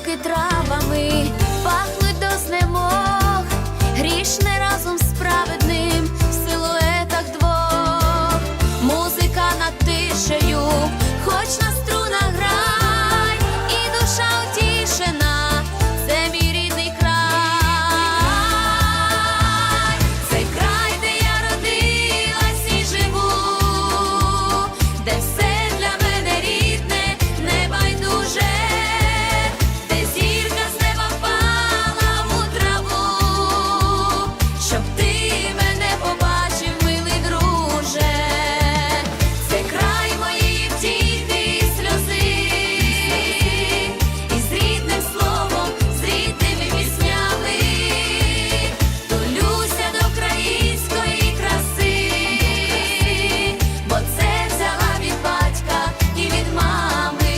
луки травами пахнуть до знемог, грішне разом з праведним в силуетах двох. Музика над тишею, хоч на струнах грай, і душа утішена, це мій рідний край. Це край, де я родилась і живу, де все для мене рідне, небайдуже, де зірка з неба впала у траву, щоб ти мене побачив, милий друже. Це край моєї втіхи і сльози, і з рідним словом, з рідними піснями тулюся до української краси, бо це взяла від батька і від мами.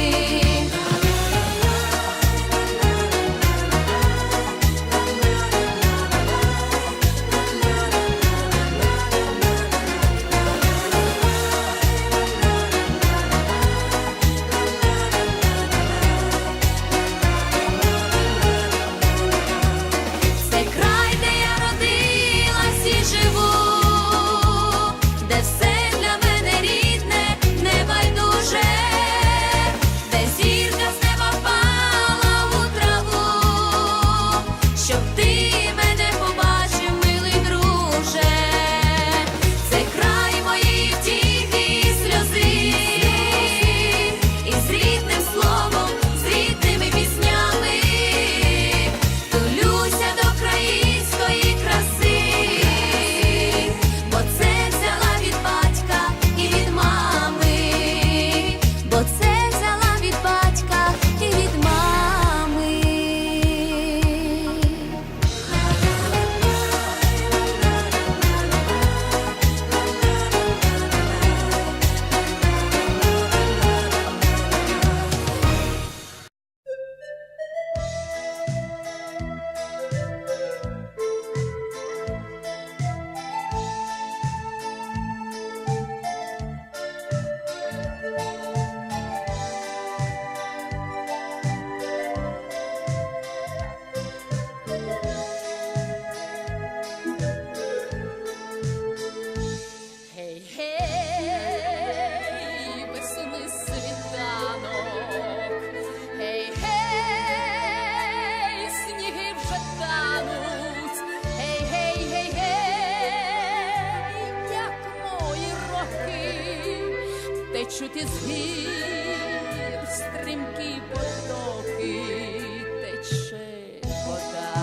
Це край, де я родилась і живу, де все для мене рідне, небайдуже, де зірка з неба впала у траву, щоб ти мене побачив, милий друже. Це край моєї втіхи і сльози, і з рідним словом, з рідними піснями тулюся до української краси, бо це взяла від батька і від мами, бо це взяла від батька і від мами. Гей, гей, весни світанок, гей, гей, сніги вже тануть, гей, гей, гей, гей, як мої роки течуть із гір стрімкі потоки, тече вода,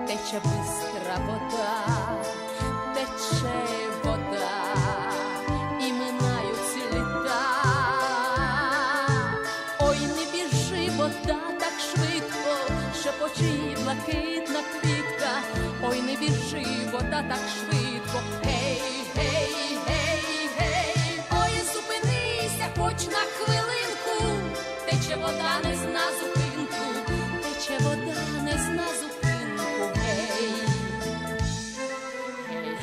тече бистра вода, тече вода, і минають літа. Ой, не біжи, вода, так швидко, шепоче блакитна квітка. Ой, не біжи, вода, так швидко, гей, гей, гей, гей. Ой, зупинися хоч на хвилинку, тече вода, не зна зупинку, тече вода, не зна зупинку, гей.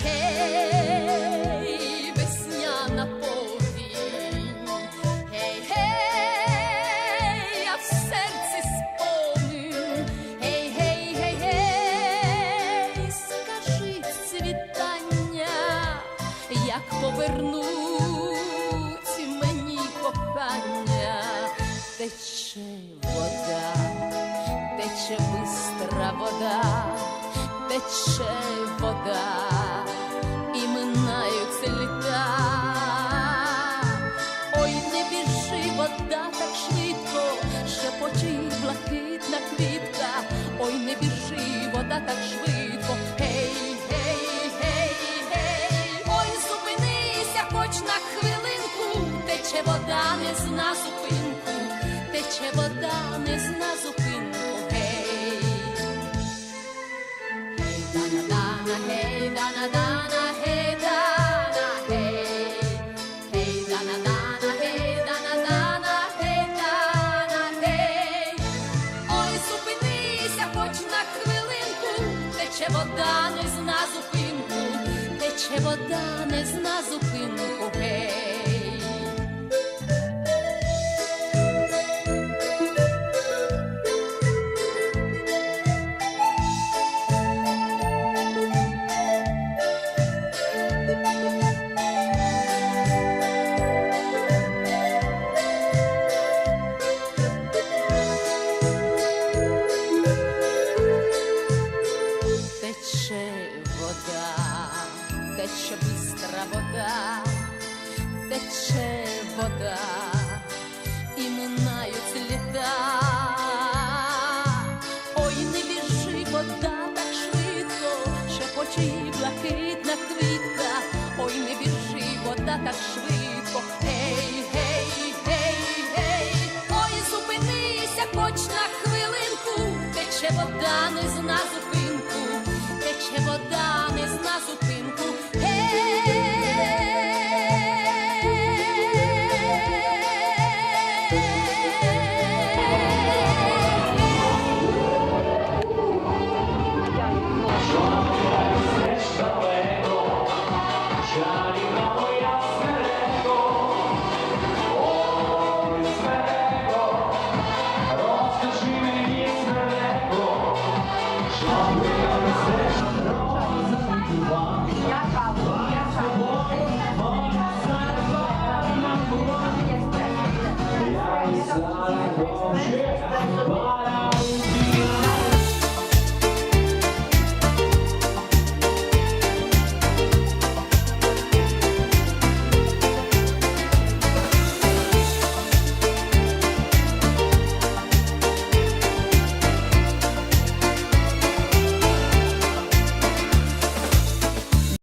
Гей, весняна повінь, гей, гей, а в серці спомин, гей, гей, гей, гей, скажи світання, як повернуть мені кохання. Тече вода, тече бистра вода, тече вода, і минають літа. Ой, не біжи, вода, так швидко, шепоче блакитна квітка. Ой, не біжи, вода, так швидко, гей, гей, гей, гей. Ой, зупинися хоч на хвилинку, тече вода, не зна зупинку, тече вода, не зна зупинку, гей. Гей, дана-дана, гей, дана, гей. Гей, дана-дана, гей, дана-дана, гей, дана, гей. Ой, зупинися хоч на хвилинку, тече вода, не зна зупинку, тече вода, не зна зупинку, гей. вода так швидко.